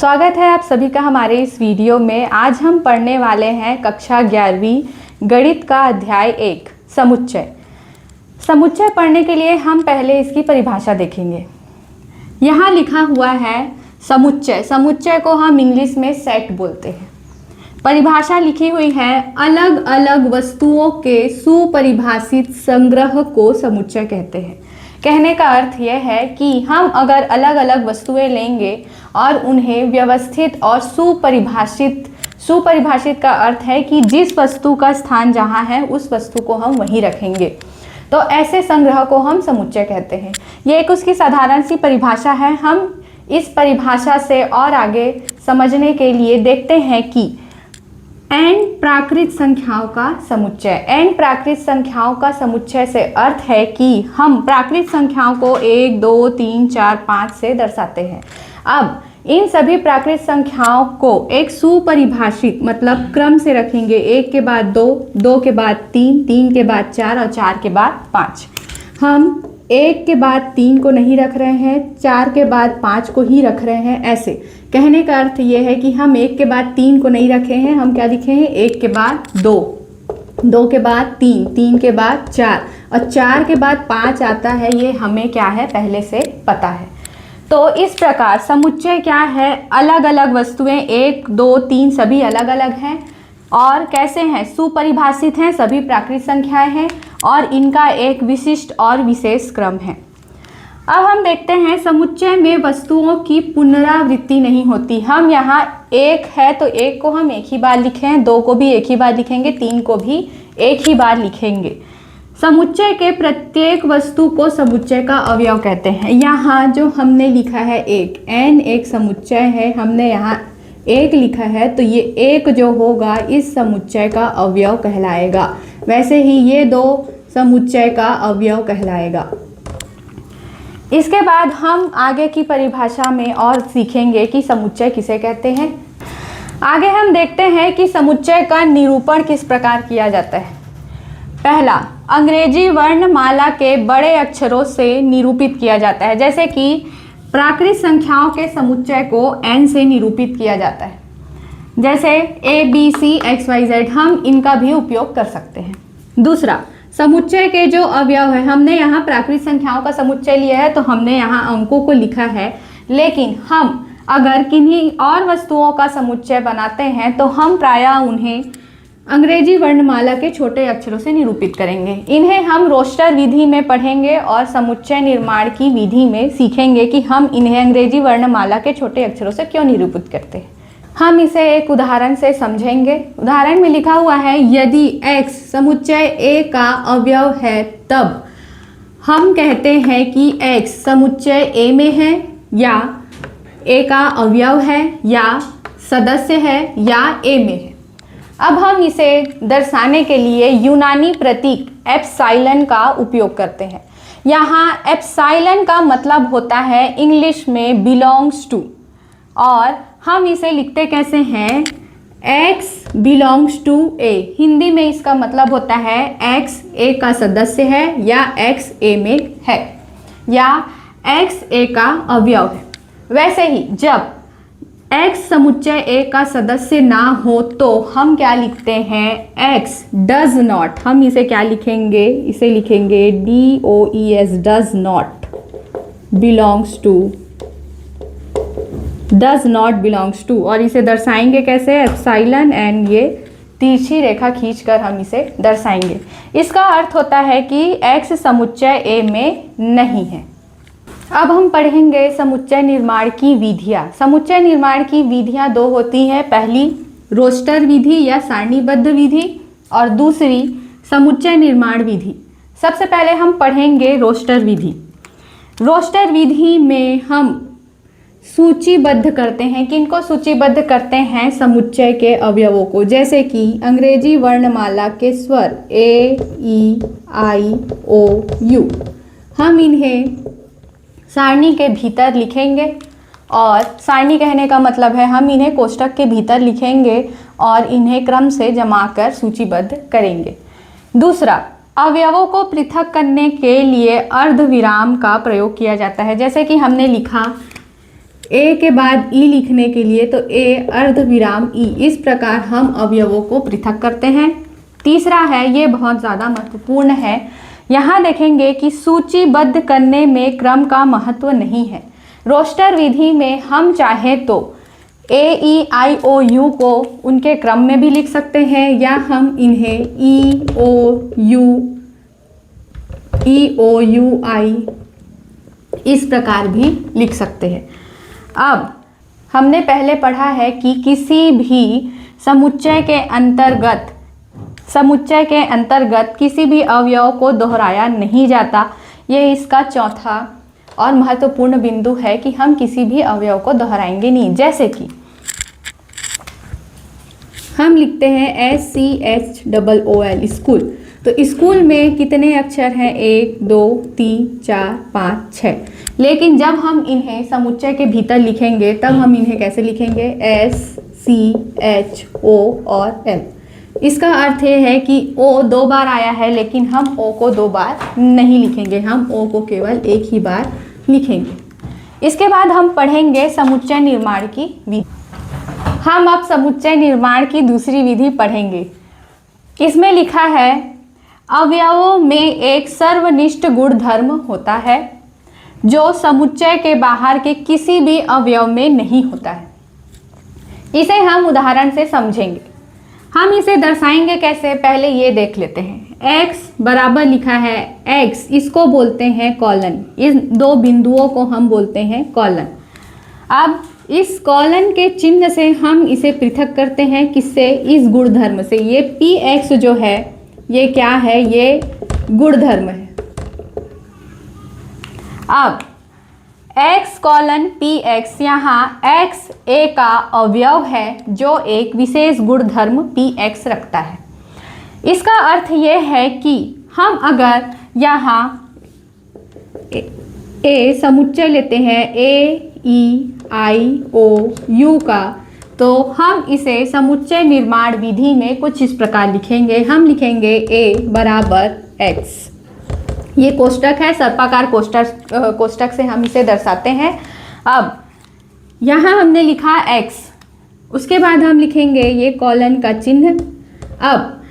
स्वागत है आप सभी का हमारे इस वीडियो में। आज हम पढ़ने वाले हैं कक्षा 11वीं गणित का अध्याय 1 समुच्चय। समुच्चय पढ़ने के लिए हम पहले इसकी परिभाषा देखेंगे। यहाँ लिखा हुआ है समुच्चय। समुच्चय को हम इंग्लिश में सेट बोलते हैं। परिभाषा लिखी हुई है, अलग अलग वस्तुओं के सुपरिभाषित संग्रह को समुच्चय कहते हैं। कहने का अर्थ यह है कि हम अगर अलग अलग वस्तुएं लेंगे और उन्हें व्यवस्थित और सुपरिभाषित का अर्थ है कि जिस वस्तु का स्थान जहाँ है उस वस्तु को हम वहीं रखेंगे, तो ऐसे संग्रह को हम समुच्चय कहते हैं। ये एक उसकी साधारण सी परिभाषा है। हम इस परिभाषा से और आगे समझने के लिए देखते हैं कि n प्राकृत संख्याओं का समुच्चय। n प्राकृत संख्याओं का समुच्चय से अर्थ है कि हम प्राकृत संख्याओं को 1, 2, 3, 4, 5 से दर्शाते हैं। अब इन सभी प्राकृत संख्याओं को एक सुपरिभाषित मतलब क्रम से रखेंगे। 1 के बाद 2, 2 के बाद 3, 3 के बाद 4 और 4 के बाद 5। हम 1 के बाद 3 को नहीं रख रहे हैं, 4 के बाद 5 को ही रख रहे हैं। ऐसे कहने का अर्थ ये है कि हम 1 के बाद 3 को नहीं रखे हैं, हम क्या लिखे हैं 1 के बाद 2, 2 के बाद 3, 3 के बाद 4 और 4 के बाद 5 आता है। ये हमें क्या है पहले से पता है। तो इस प्रकार समुच्चय क्या है, अलग अलग वस्तुएं 1, 2, 3 सभी अलग अलग हैं और कैसे हैं, सुपरिभाषित हैं, सभी प्राकृत संख्याएं हैं और इनका एक विशिष्ट और विशेष क्रम है। अब हम देखते हैं समुच्चय में वस्तुओं की पुनरावृत्ति नहीं होती। हम यहाँ 1 है तो 1 को हम एक ही बार लिखें, 2 को भी एक ही बार लिखेंगे, 3 को भी एक ही बार लिखेंगे। समुच्चय के प्रत्येक वस्तु को समुच्चय का अवयव कहते हैं। यहाँ जो हमने लिखा है एक n एक समुच्चय है, हमने यहाँ 1 लिखा है तो ये 1 जो होगा इस समुच्चय का अवयव कहलाएगा। वैसे ही ये 2 समुच्चय का अवयव कहलाएगा। इसके बाद हम आगे की परिभाषा में और सीखेंगे कि समुच्चय किसे कहते हैं। आगे हम देखते हैं कि समुच्चय का निरूपण किस प्रकार किया जाता है। पहला, अंग्रेजी वर्णमाला के बड़े अक्षरों से निरूपित किया जाता है। जैसे कि प्राकृत संख्याओं के समुच्चय को n से निरूपित किया जाता है। जैसे a, b, c, x, y, z हम इनका भी उपयोग कर सकते हैं। दूसरा, समुच्चय के जो अवयव है, हमने यहाँ प्राकृत संख्याओं का समुच्चय लिया है तो हमने यहाँ अंकों को लिखा है, लेकिन हम अगर किन्हीं और वस्तुओं का समुच्चय बनाते हैं तो हम प्रायः उन्हें अंग्रेजी वर्णमाला के छोटे अक्षरों से निरूपित करेंगे। इन्हें हम रोस्टर विधि में पढ़ेंगे और समुच्चय निर्माण की विधि में सीखेंगे कि हम इन्हें अंग्रेजी वर्णमाला के छोटे अक्षरों से क्यों निरूपित करते हैं। हम इसे एक उदाहरण से समझेंगे। उदाहरण में लिखा हुआ है, यदि x समुच्चय a का अवयव है तब हम कहते हैं कि x समुच्चय a में है या a का अवयव है या सदस्य है या a में है। अब हम इसे दर्शाने के लिए यूनानी प्रतीक एप्सिलॉन का उपयोग करते हैं। यहाँ एप्सिलॉन का मतलब होता है इंग्लिश में बिलोंग्स टू, और हम इसे लिखते कैसे हैं, x belongs to a। Hindi में इसका मतलब होता है x a का सदस्य है या x a में है या x a का अवयव है। वैसे ही जब x समुच्चय a का सदस्य ना हो तो हम क्या लिखते हैं, x डज नॉट। हम इसे क्या लिखेंगे, इसे लिखेंगे DOES does not belongs to, does not belongs to. और इसे दर्शाएंगे कैसे, एप्सिलॉन एंड ये तिरछी रेखा खींचकर हम इसे दर्शाएंगे। इसका अर्थ होता है कि x समुच्चय a में नहीं है। अब हम पढ़ेंगे समुच्चय निर्माण की विधियाँ। समुच्चय निर्माण की विधियाँ 2 होती हैं। पहली रोस्टर विधि या सारणीबद्ध विधि और दूसरी समुच्चय निर्माण विधि। सबसे पहले हम पढ़ेंगे रोस्टर विधि। रोस्टर विधि में हम सूचीबद्ध करते हैं। किनको सूचीबद्ध करते हैं, समुच्चय के अवयवों को। जैसे कि अंग्रेजी वर्णमाला के स्वर A, E, I, O, U हम इन्हें सारणी के भीतर लिखेंगे, और सारणी कहने का मतलब है हम इन्हें कोष्ठक के भीतर लिखेंगे और इन्हें क्रम से जमा कर सूचीबद्ध करेंगे। दूसरा, अवयवों को पृथक करने के लिए अर्धविराम का प्रयोग किया जाता है। जैसे कि हमने लिखा ए के बाद ई लिखने के लिए तो ए अर्धविराम ई, इस प्रकार हम अवयवों को पृथक करते हैं। तीसरा है, ये बहुत ज़्यादा महत्वपूर्ण है, यहाँ देखेंगे कि सूचीबद्ध करने में क्रम का महत्व नहीं है। रोस्टर विधि में हम चाहे तो ए ई आई ओ यू को उनके क्रम में भी लिख सकते हैं, या हम इन्हें ई ओ यू आई इस प्रकार भी लिख सकते हैं। अब हमने पहले पढ़ा है कि किसी भी समुच्चय के अंतर्गत किसी भी अवयव को दोहराया नहीं जाता। ये इसका चौथा और महत्वपूर्ण बिंदु है कि हम किसी भी अवयव को दोहराएंगे नहीं। जैसे कि हम लिखते हैं SCHOOL स्कूल, तो स्कूल में कितने अक्षर हैं? 1 2 3 4 5 6। लेकिन जब हम इन्हें समुच्चय के भीतर लिखेंगे तब हम इन्हें कैसे लिखेंगे? SCHO और L। इसका अर्थ ये है कि O 2 बार आया है, लेकिन हम O को 2 बार नहीं लिखेंगे, हम O को केवल एक ही बार लिखेंगे। इसके बाद हम पढ़ेंगे समुच्चय निर्माण की विधि। हम अब समुच्चय निर्माण की दूसरी विधि पढ़ेंगे। इसमें लिखा है, अवयवों में एक सर्वनिष्ठ गुणधर्म होता है जो समुच्चय के बाहर के किसी भी अवयव में नहीं होता है। इसे हम उदाहरण से समझेंगे। हम इसे दर्शाएंगे कैसे, पहले ये देख लेते हैं। x बराबर लिखा है x, इसको बोलते हैं कॉलन। इस दो बिंदुओं को हम बोलते हैं कॉलन। अब इस कॉलन के चिन्ह से हम इसे पृथक करते हैं, किससे? इस गुणधर्म से। ये px जो है ये क्या है? ये गुणधर्म है। अब x कॉलन px, यहाँ x a का अवयव है जो एक विशेष गुणधर्म px रखता है। इसका अर्थ ये है कि हम अगर यहाँ a समुच्चय लेते हैं AEIOU का, तो हम इसे समुच्चय निर्माण विधि में कुछ इस प्रकार लिखेंगे। हम लिखेंगे A बराबर x, ये कोष्टक है, सर्पाकार कोष्टक से हम इसे दर्शाते हैं। अब यहाँ हमने लिखा x, उसके बाद हम लिखेंगे ये कॉलन का चिन्ह। अब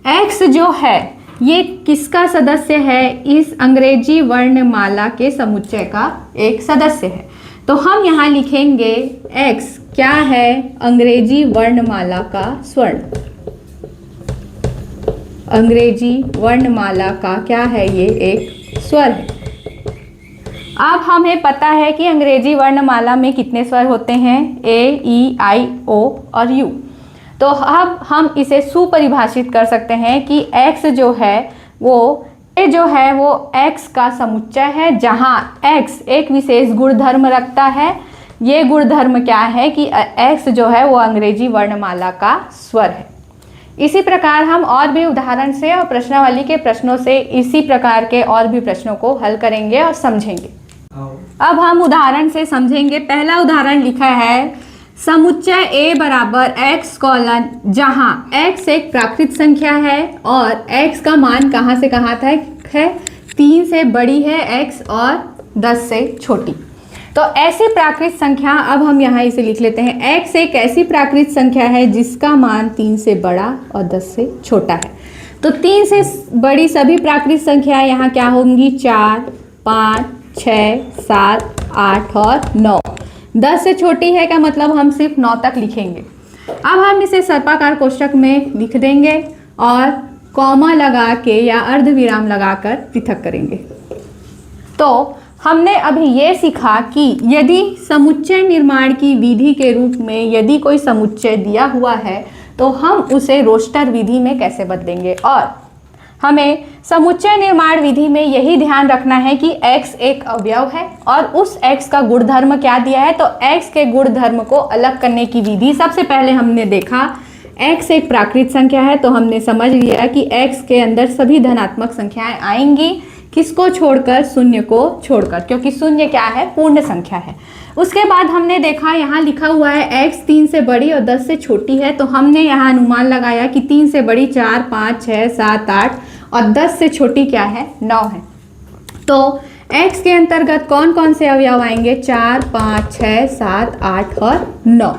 x जो है ये किसका सदस्य है? इस अंग्रेजी वर्णमाला के समुच्चय का एक सदस्य है। तो हम यहाँ लिखेंगे x क्या है? अंग्रेजी वर्णमाला का स्वर्ण। अंग्रेजी वर्णमाला का क्या है? ये एक स्वर है। अब हमें पता है कि अंग्रेजी वर्णमाला में कितने स्वर होते हैं? A, E, I, O और U। तो अब हम इसे सुपरिभाषित कर सकते हैं कि x जो है वो x का समुच्चय है, जहाँ x एक विशेष गुणधर्म रखता है। ये गुणधर्म क्या है कि x जो है वो अंग्रेजी वर्णमाला का स्वर है। इसी प्रकार हम और भी उदाहरण से और प्रश्नावली के प्रश्नों से इसी प्रकार के और भी प्रश्नों को हल करेंगे और समझेंगे। अब हम उदाहरण से समझेंगे। पहला उदाहरण लिखा है, समुच्चय A बराबर x कॉलन, जहाँ x एक प्राकृत संख्या है और x का मान कहाँ से कहाँ तक है? 3 से बड़ी है x और 10 से छोटी। तो ऐसी प्राकृत संख्या, अब हम यहाँ इसे लिख लेते हैं। x एक ऐसी प्राकृत संख्या है जिसका मान 3 से बड़ा और 10 से छोटा है। तो 3 से बड़ी सभी प्राकृत संख्या यहाँ क्या होंगी? 4, 5, 6, 7, 8 और 9। 10 से छोटी है का मतलब हम सिर्फ 9 तक लिखेंगे। अब हम इसे सर्पाकार कोष्टक में लिख देंगे और कॉमा लगा के या अर्धविराम लगाकर पृथक करेंगे। तो हमने अभी ये सीखा कि यदि समुच्चय निर्माण की विधि के रूप में यदि कोई समुच्चय दिया हुआ है तो हम उसे रोस्टर विधि में कैसे बदलेंगे। और हमें समुच्चय निर्माण विधि में यही ध्यान रखना है कि x एक अवयव है और उस x का गुणधर्म क्या दिया है। तो x के गुणधर्म को अलग करने की विधि सबसे पहले हमने देखा, x एक प्राकृत संख्या है तो हमने समझ लिया कि x के अंदर सभी धनात्मक संख्याएं आएंगी, किसको छोड़कर? शून्य को छोड़कर, क्योंकि शून्य क्या है? पूर्ण संख्या है। उसके बाद हमने देखा यहाँ लिखा हुआ है x 3 से बड़ी और 10 से छोटी है, तो हमने यहाँ अनुमान लगाया कि 3 से बड़ी 4, 5, 6, 7, 8 और 10 से छोटी क्या है? 9 है। तो x के अंतर्गत कौन कौन से अवयव आएंगे? 4, 5, 6, 7, 8 और 9।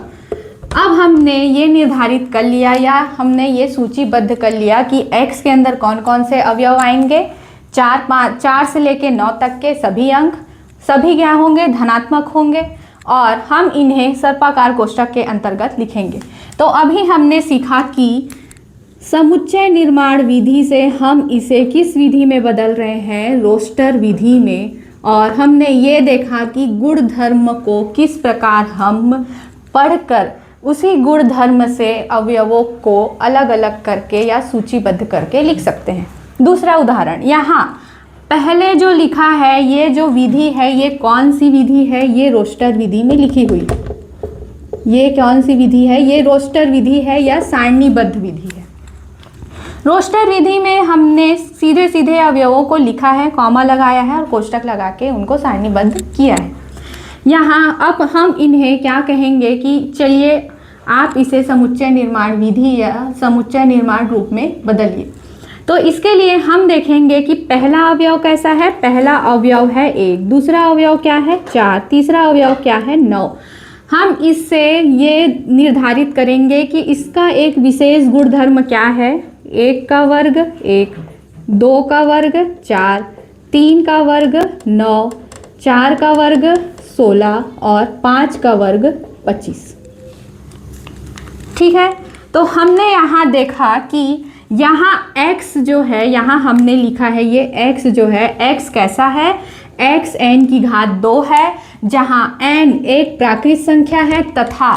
अब हमने ये निर्धारित कर लिया या हमने ये सूचीबद्ध कर लिया कि x के अंदर कौन कौन से अवयव आएंगे। 4 से लेके 9 तक के सभी अंक, सभी क्या होंगे? धनात्मक होंगे और हम इन्हें सर्पाकार कोष्ठक के अंतर्गत लिखेंगे। तो अभी हमने सीखा कि समुच्चय निर्माण विधि से हम इसे किस विधि में बदल रहे हैं? रोस्टर विधि में। और हमने ये देखा कि गुणधर्म को किस प्रकार हम पढ़कर उसी गुणधर्म से अवयवों को अलग अलग करके या सूचीबद्ध करके लिख सकते हैं। दूसरा उदाहरण, यहाँ पहले जो लिखा है ये जो विधि है ये कौन सी विधि है? ये रोस्टर विधि में लिखी हुई। ये कौन सी विधि है? ये रोस्टर विधि है या सारणीबद्ध विधि है। रोस्टर विधि में हमने सीधे सीधे अवयवों को लिखा है, कॉमा लगाया है और कोष्ठक लगा के उनको सारणीबद्ध किया है। यहाँ अब हम इन्हें क्या कहेंगे कि चलिए आप इसे समुच्चय निर्माण विधि या समुच्चय निर्माण रूप में बदलिए। तो इसके लिए हम देखेंगे कि पहला अवयव कैसा है। पहला अवयव है 1, दूसरा अवयव क्या है? 4, तीसरा अवयव क्या है? 9। हम इससे ये निर्धारित करेंगे कि इसका एक विशेष गुणधर्म क्या है। 1 का वर्ग 1, 2 का वर्ग 4, 3 का वर्ग 9, 4 का वर्ग 16 और 5 का वर्ग 25। ठीक है, तो हमने यहाँ देखा कि यहाँ x जो है, यहाँ हमने लिखा है ये x जो है, x कैसा है? x n की घात 2 है, जहाँ n एक प्राकृत संख्या है तथा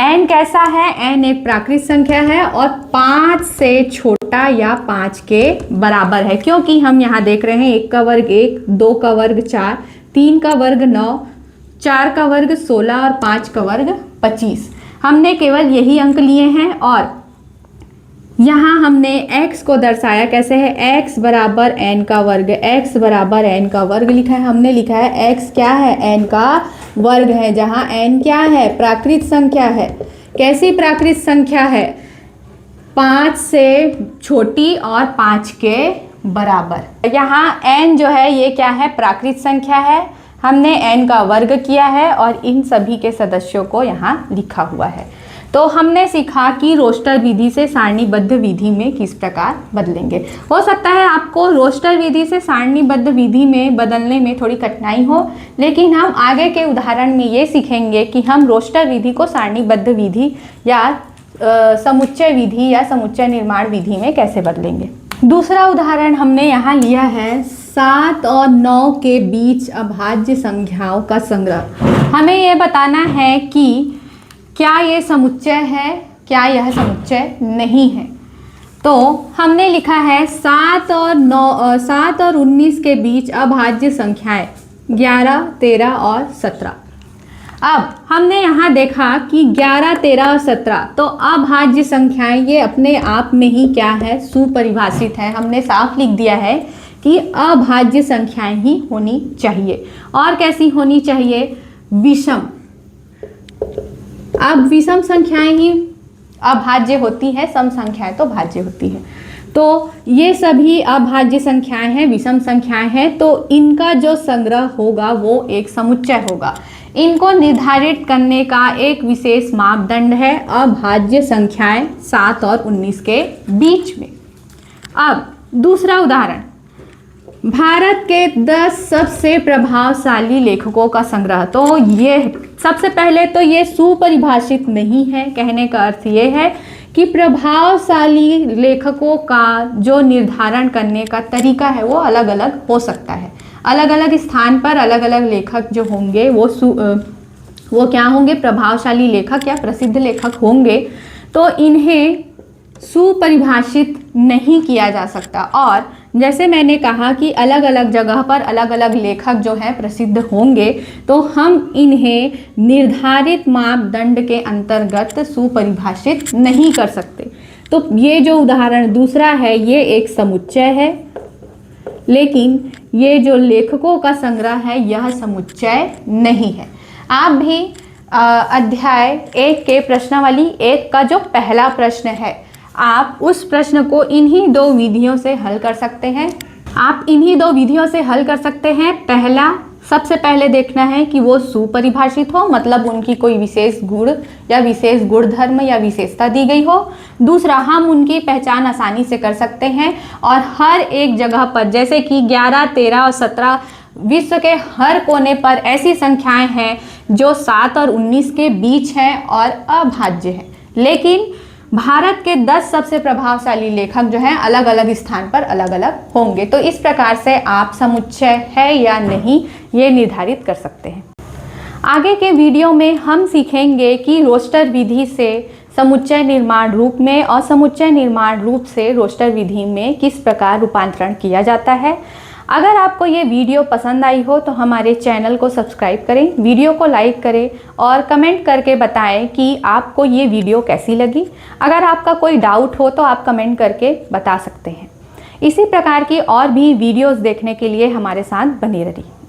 n कैसा है? n एक प्राकृत संख्या है और 5 से छोटा या 5 के बराबर है। क्योंकि हम यहाँ देख रहे हैं 1 का वर्ग 1, 2 का वर्ग 4, 3 का वर्ग 9, 4 का वर्ग 16 और 5 का वर्ग 25। हमने केवल यही अंक लिए हैं और यहाँ हमने x को दर्शाया कैसे है? x बराबर n का वर्ग, x बराबर n का वर्ग लिखा है। हमने लिखा है x क्या है? n का वर्ग है, जहाँ n क्या है? प्राकृत संख्या है। कैसी प्राकृत संख्या है? 5 से छोटी और 5 के बराबर। यहाँ n जो है ये क्या है? प्राकृत संख्या है। हमने n का वर्ग किया है और इन सभी के सदस्यों को यहाँ लिखा हुआ है। तो हमने सीखा कि रोस्टर विधि से सारणीबद्ध विधि में किस प्रकार बदलेंगे। हो सकता है आपको रोस्टर विधि से सारणीबद्ध विधि में बदलने में थोड़ी कठिनाई हो, लेकिन हम आगे के उदाहरण में ये सीखेंगे कि हम रोस्टर विधि को सारणीबद्ध विधि या समुच्चय विधि या समुच्चय निर्माण विधि में कैसे बदलेंगे। दूसरा उदाहरण हमने यहाँ लिया है 7 और 9 के बीच अभाज्य संख्याओं का संग्रह। हमें ये बताना है कि क्या ये समुच्चय है, क्या यह समुच्चय नहीं है। तो हमने लिखा है 7 और 19 के बीच अभाज्य संख्याएं 11, 13 और 17। अब हमने यहाँ देखा कि 11, 13 और 17 तो अभाज्य संख्याएं ये अपने आप में ही क्या है? सुपरिभाषित है। हमने साफ लिख दिया है कि अभाज्य संख्याएं ही होनी चाहिए। और कैसी होनी चाहिए? विषम। अब विषम संख्याएं ही अभाज्य होती है, सम संख्याएं तो भाज्य होती है। तो ये सभी अभाज्य संख्याएं हैं, विषम संख्याएं हैं, तो इनका जो संग्रह होगा वो एक समुच्चय होगा। इनको निर्धारित करने का एक विशेष मापदंड है अभाज्य संख्याएं 7 और 19 के बीच में। अब दूसरा उदाहरण, भारत के 10 सबसे प्रभावशाली लेखकों का संग्रह। तो ये सबसे पहले तो ये सुपरिभाषित नहीं है। कहने का अर्थ ये है कि प्रभावशाली लेखकों का जो निर्धारण करने का तरीका है वो अलग अलग हो सकता है। अलग अलग स्थान पर अलग अलग लेखक जो होंगे वो क्या होंगे? प्रभावशाली लेखक या प्रसिद्ध लेखक होंगे। तो इन्हें सुपरिभाषित नहीं किया जा सकता। और जैसे मैंने कहा कि अलग अलग जगह पर अलग अलग लेखक जो हैं प्रसिद्ध होंगे, तो हम इन्हें निर्धारित मापदंड के अंतर्गत सुपरिभाषित नहीं कर सकते। तो ये जो उदाहरण दूसरा है ये एक समुच्चय है, लेकिन ये जो लेखकों का संग्रह है यह समुच्चय नहीं है। आप भी अध्याय 1 के प्रश्नावली 1 का जो पहला प्रश्न है, आप उस प्रश्न को इन्हीं 2 विधियों से हल कर सकते हैं। आप इन्हीं दो विधियों से हल कर सकते हैं। पहला, सबसे पहले देखना है कि वो सुपरिभाषित हो, मतलब उनकी कोई विशेष गुण या विशेष गुणधर्म या विशेषता दी गई हो। दूसरा, हम उनकी पहचान आसानी से कर सकते हैं और हर एक जगह पर, जैसे कि 11, 13 और 17, विश्व के हर कोने पर ऐसी संख्याएं हैं जो 7 और 19 के बीच हैं और अभाज्य हैं। लेकिन भारत के 10 सबसे प्रभावशाली लेखक जो हैं अलग अलग स्थान पर अलग अलग होंगे। तो इस प्रकार से आप समुच्चय है या नहीं ये निर्धारित कर सकते हैं। आगे के वीडियो में हम सीखेंगे कि रोस्टर विधि से समुच्चय निर्माण रूप में और समुच्चय निर्माण रूप से रोस्टर विधि में किस प्रकार रूपांतरण किया जाता है। अगर आपको ये वीडियो पसंद आई हो तो हमारे चैनल को सब्सक्राइब करें, वीडियो को लाइक करें और कमेंट करके बताएं कि आपको ये वीडियो कैसी लगी। अगर आपका कोई डाउट हो तो आप कमेंट करके बता सकते हैं। इसी प्रकार की और भी वीडियोस देखने के लिए हमारे साथ बने रहिए।